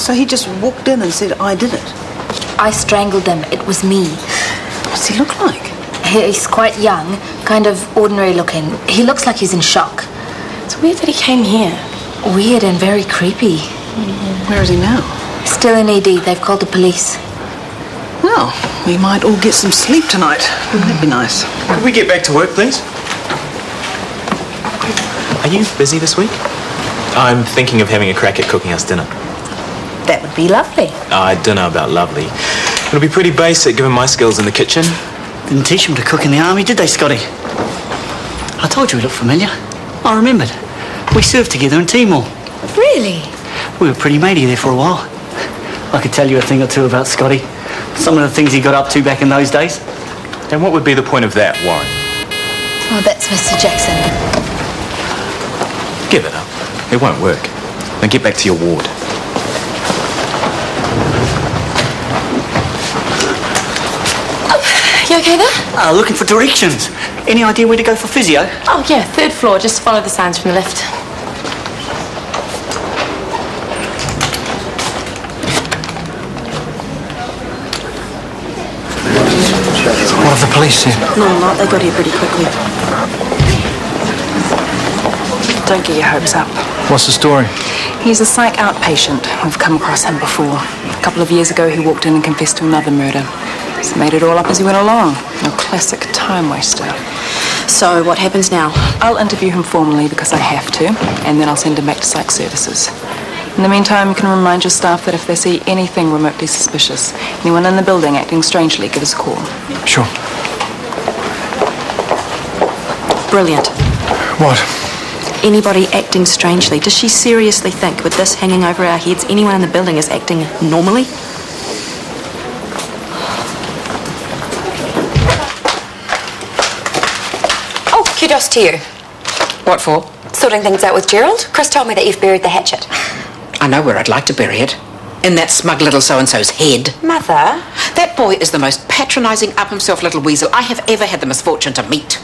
So he just walked in and said, I did it? I strangled them. It was me. What's he look like? He's quite young, kind of ordinary looking. He looks like he's in shock. It's weird that he came here. Weird and very creepy. Where is he now? Still in ED. They've called the police. Well, we might all get some sleep tonight. That'd be nice. Could we get back to work, please? Are you busy this week? I'm thinking of having a crack at cooking us dinner. That would be lovely. I don't know about lovely. It'll be pretty basic given my skills in the kitchen. Didn't teach him to cook in the army, did they, Scotty? I told you he looked familiar. I remembered. We served together in Timor. Really? We were pretty matey there for a while. I could tell you a thing or two about Scotty. Some of the things he got up to back in those days. And what would be the point of that, Warren? Oh, that's Mr. Jackson. Give it up. It won't work. Now get back to your ward. You okay there? Looking for directions. Any idea where to go for physio? Oh, yeah, 3rd floor. Just follow the signs from the lift. What have the police said? No, not. They got here pretty quickly. Don't get your hopes up. What's the story? He's a psych outpatient. We've come across him before. A couple of years ago, he walked in and confessed to another murder. He's made it all up as he went along. A classic time waster. So, what happens now? I'll interview him formally because I have to, and then I'll send him back to psych services. In the meantime, you can remind your staff that if they see anything remotely suspicious, anyone in the building acting strangely, give us a call. Sure. Brilliant. What? Anybody acting strangely. Does she seriously think, with this hanging over our heads, anyone in the building is acting normally? Oh, kudos to you. What for? Sorting things out with Gerald. Chris told me that you've buried the hatchet. I know where I'd like to bury it. In that smug little so-and-so's head. Mother? That boy is the most patronising, up-himself little weasel I have ever had the misfortune to meet.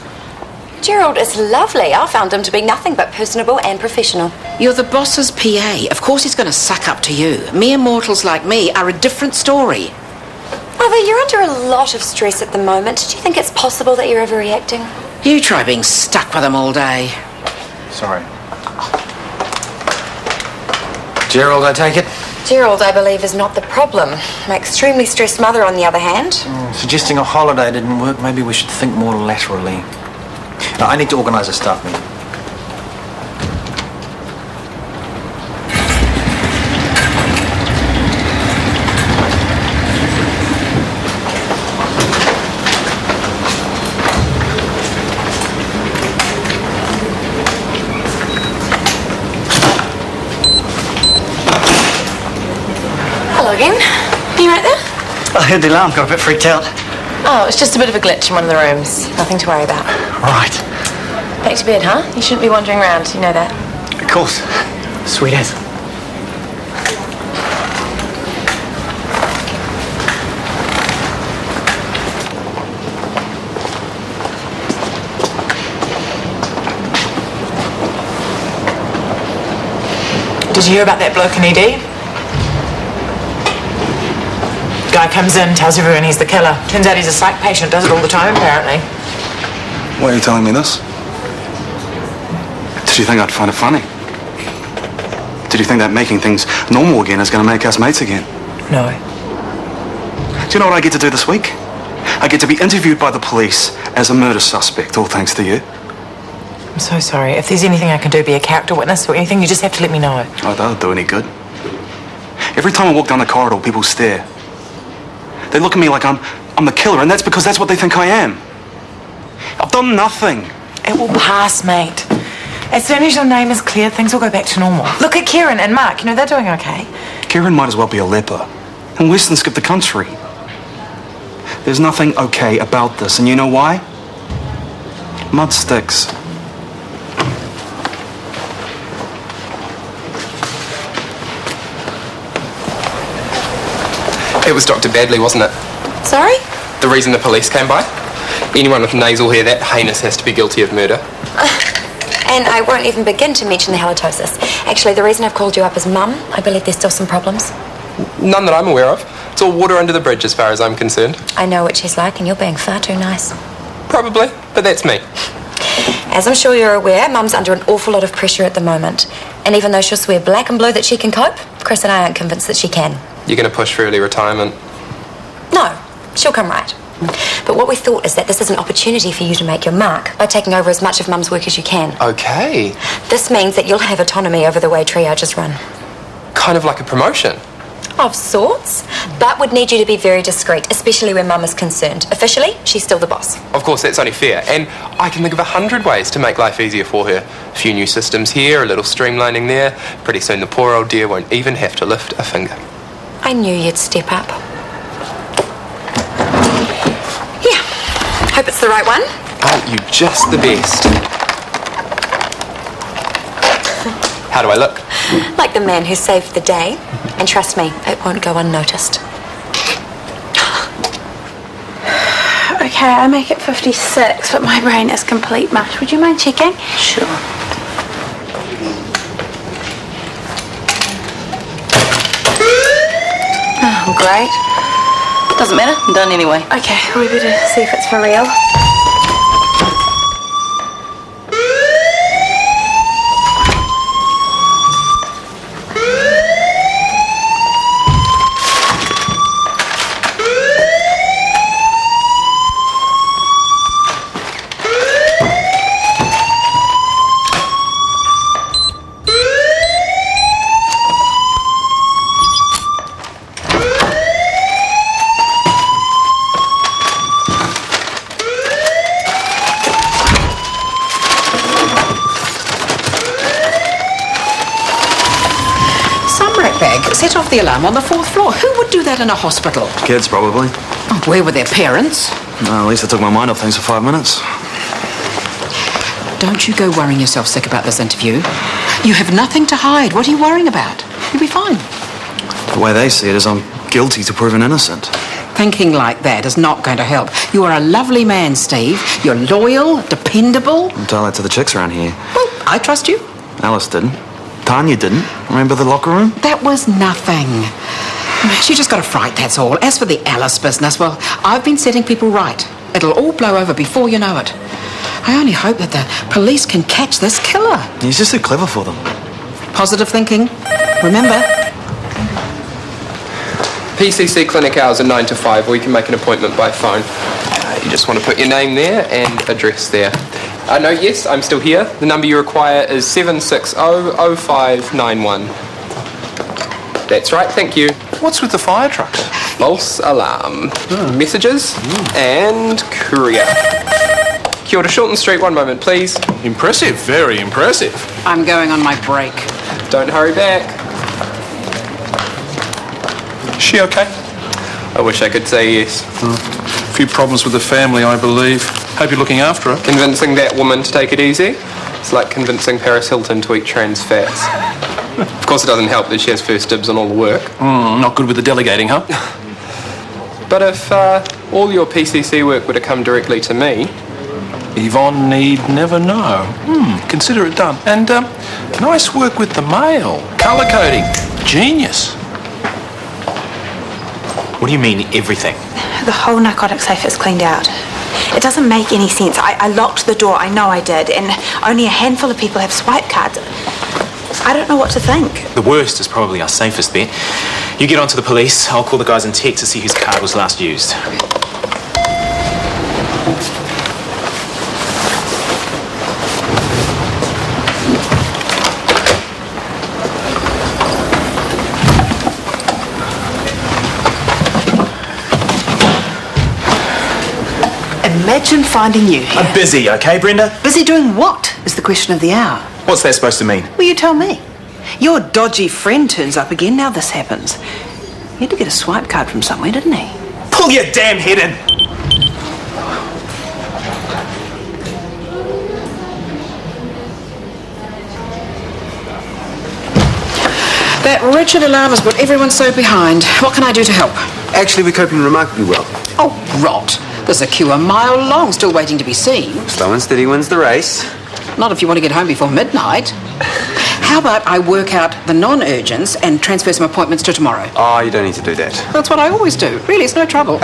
Gerald is lovely. I found him to be nothing but personable and professional. You're the boss's PA. Of course he's going to suck up to you. Mere mortals like me are a different story. Mother, you're under a lot of stress at the moment. Do you think it's possible that you're overreacting? You try being stuck with him all day. Sorry. Gerald, I take it? Gerald, I believe, is not the problem. My extremely stressed mother, on the other hand. Suggesting a holiday didn't work. Maybe we should think more laterally. Now, I need to organise a staff meeting. Hello again. Are you right there? I heard the alarm, got a bit freaked out. Oh, it's just a bit of a glitch in one of the rooms. Nothing to worry about. Right. Back to bed, huh? You shouldn't be wandering around. You know that. Of course. Sweet as. Did you hear about that bloke in ED? Guy comes in, tells everyone he's the killer. Turns out he's a psych patient, does it all the time, apparently. Why are you telling me this? Did you think I'd find it funny? Did you think that making things normal again is going to make us mates again? No. Do you know what I get to do this week? I get to be interviewed by the police as a murder suspect, all thanks to you. I'm so sorry. If there's anything I can do, be a character witness or anything, you just have to let me know. Oh, that'll do any good. Every time I walk down the corridor, people stare. They look at me like I'm the killer, and that's because that's what they think I am. I've done nothing. It will pass, mate. As soon as your name is clear, things will go back to normal. Look at Kieran and Mark. You know, they're doing okay. Kieran might as well be a leper. And Western skipped the country. There's nothing okay about this, and you know why? Mud sticks. It was Dr. Badley, wasn't it? Sorry? The reason the police came by? Anyone with nasal hair that heinous has to be guilty of murder. And I won't even begin to mention the halitosis. Actually, the reason I've called you up is Mum. I believe there's still some problems. None that I'm aware of. It's all water under the bridge as far as I'm concerned. I know what she's like, and you're being far too nice. Probably, but that's me. As I'm sure you're aware, Mum's under an awful lot of pressure at the moment. And even though she'll swear black and blue that she can cope, Chris and I aren't convinced that she can. You're going to push for early retirement? No, she'll come right. But what we thought is that this is an opportunity for you to make your mark by taking over as much of Mum's work as you can. Okay. This means that you'll have autonomy over the way triage is run. Kind of like a promotion? Of sorts, but would need you to be very discreet, especially when Mum is concerned. Officially, she's still the boss. Of course, that's only fair, and I can think of 100 ways to make life easier for her. A few new systems here, a little streamlining there. Pretty soon the poor old dear won't even have to lift a finger. I knew you'd step up. Yeah, hope it's the right one. Aren't you just the best? How do I look? Like the man who saved the day. And trust me, it won't go unnoticed. Okay, I make it 56, but my brain is complete mush. Would you mind checking? Sure. Oh, great. Doesn't matter, I'm done anyway. Okay, we better see if it's for real. Set off the alarm on the 4th floor. Who would do that in a hospital? Kids, probably. Oh, where were their parents? No, at least I took my mind off things for 5 minutes. Don't you go worrying yourself sick about this interview. You have nothing to hide. What are you worrying about? You'll be fine. The way they see it is I'm guilty to proving innocent. Thinking like that is not going to help. You are a lovely man, Steve. You're loyal, dependable. I'll tell that to the chicks around here. Well, I trust you. Alice didn't. Tanya didn't. Remember the locker room? That was nothing. She just got a fright, that's all. As for the Alice business, well, I've been setting people right. It'll all blow over before you know it. I only hope that the police can catch this killer. He's just too clever for them. Positive thinking. Remember. PCC clinic hours are 9 to 5, or you can make an appointment by phone. You just want to put your name there and address there. No, yes, I'm still here. The number you require is 760-0591. That's right, thank you. What's with the fire trucks? False alarm. Messages and courier. Kia ora, Shortland Street, one moment, please. Impressive, very impressive. I'm going on my break. Don't hurry back. Is she okay? I wish I could say yes. A few problems with the family, I believe. Hope you're looking after her. Convincing that woman to take it easy? It's like convincing Paris Hilton to eat trans fats. Of course, it doesn't help that she has first dibs on all the work. Not good with the delegating, huh? But if all your PCC work were to come directly to me... Yvonne need never know. Consider it done. And nice work with the mail. Colour coding. Genius. What do you mean, everything? The whole narcotic safe is cleaned out. It doesn't make any sense. I locked the door, I know I did, and only a handful of people have swipe cards. I don't know what to think. The worst is probably our safest bet. You get onto the police, I'll call the guys in tech to see whose card was last used. Imagine finding you here. I'm busy, okay, Brenda? Busy doing what is the question of the hour. What's that supposed to mean? Well, you tell me. Your dodgy friend turns up again, now this happens. He had to get a swipe card from somewhere, didn't he? Pull your damn head in! That wretched alarm has got everyone so behind. What can I do to help? Actually, we're coping remarkably well. Oh, rot. There's a queue a mile long still waiting to be seen. Slow and steady wins the race. Not if you want to get home before midnight. How about I work out the non-urgents and transfer some appointments to tomorrow? Oh, you don't need to do that. That's what I always do. Really, it's no trouble.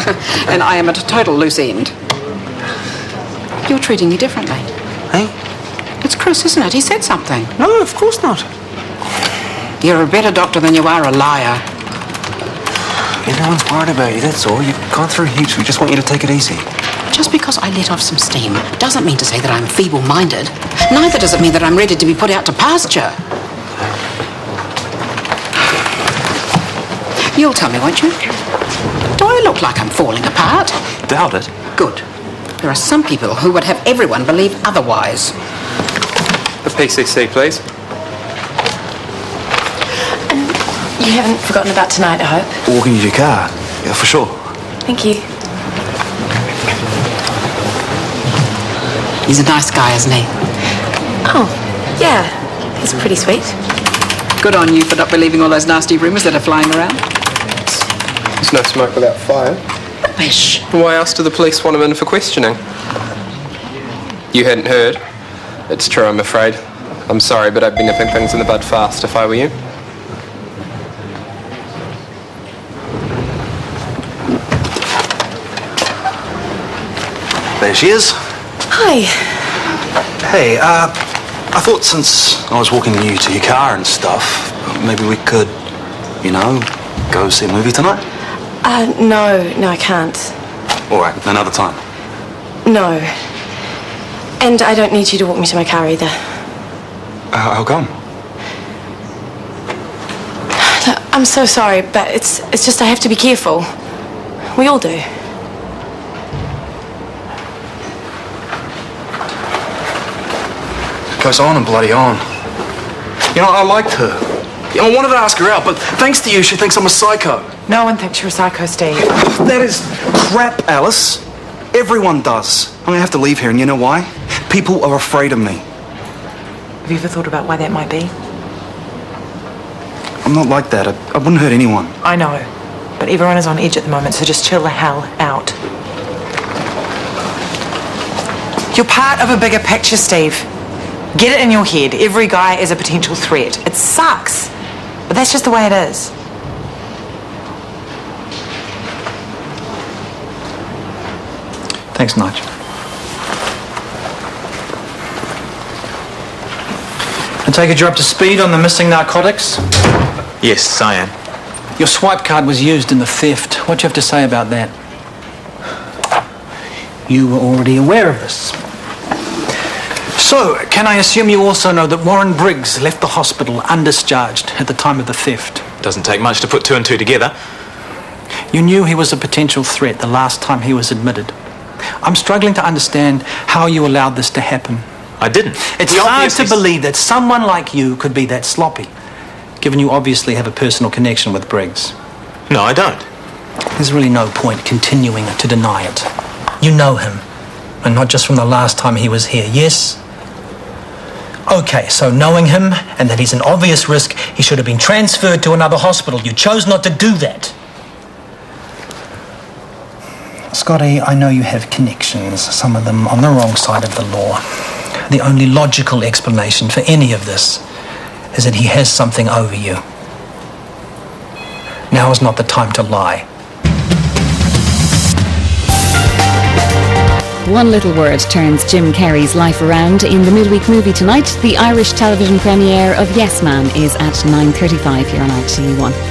And I am at a total loose end. You're treating me differently. Hey? It's Chris, isn't it? He said something. No, of course not. You're a better doctor than you are a liar. No one's worried about you, that's all. You've gone through heaps. We just want you to take it easy. Just because I let off some steam doesn't mean to say that I'm feeble-minded. Neither does it mean that I'm ready to be put out to pasture. You'll tell me, won't you? Do I look like I'm falling apart? Doubt it. Good. There are some people who would have everyone believe otherwise. The PCC, please. You haven't forgotten about tonight, I hope? Walking to your car. Yeah, for sure. Thank you. He's a nice guy, isn't he? Oh, yeah. He's pretty sweet. Good on you for not believing all those nasty rumours that are flying around. There's no smoke without fire. Rubbish. Why else do the police want him in for questioning? You hadn't heard? It's true, I'm afraid. I'm sorry, but I'd be nipping things in the bud fast if I were you. There she is. Hi. Hey, I thought since I was walking you to your car and stuff, maybe we could, you know, go see a movie tonight? No, I can't. All right, another time. No. And I don't need you to walk me to my car either. How come? Look, I'm so sorry, but it's just I have to be careful. We all do. Goes on and bloody on. You know, I liked her. I wanted to ask her out, but thanks to you, she thinks I'm a psycho. No one thinks you're a psycho, Steve. That is crap, Alice. Everyone does. I'm gonna have to leave here, and you know why? People are afraid of me. Have you ever thought about why that might be? I'm not like that. I wouldn't hurt anyone. I know, but everyone is on edge at the moment, so just chill the hell out. You're part of a bigger picture, Steve. Get it in your head. Every guy is a potential threat. It sucks, but that's just the way it is. Thanks, Nigel. I take it you're up to speed on the missing narcotics? Yes, I am. Your swipe card was used in the theft. What do you have to say about that? You were already aware of this. So, can I assume you also know that Warren Briggs left the hospital undischarged at the time of the theft? Doesn't take much to put two and two together. You knew he was a potential threat the last time he was admitted. I'm struggling to understand how you allowed this to happen. I didn't. It's hard to believe that someone like you could be that sloppy, given you obviously have a personal connection with Briggs. No, I don't. There's really no point continuing to deny it. You know him, and not just from the last time he was here, yes? Okay, so knowing him, and that he's an obvious risk, he should have been transferred to another hospital. You chose not to do that. Scotty, I know you have connections, some of them on the wrong side of the law. The only logical explanation for any of this is that he has something over you. Now is not the time to lie. One Little Word turns Jim Carrey's life around in the midweek movie tonight. The Irish television premiere of Yes Man is at 9:35 here on RTE1.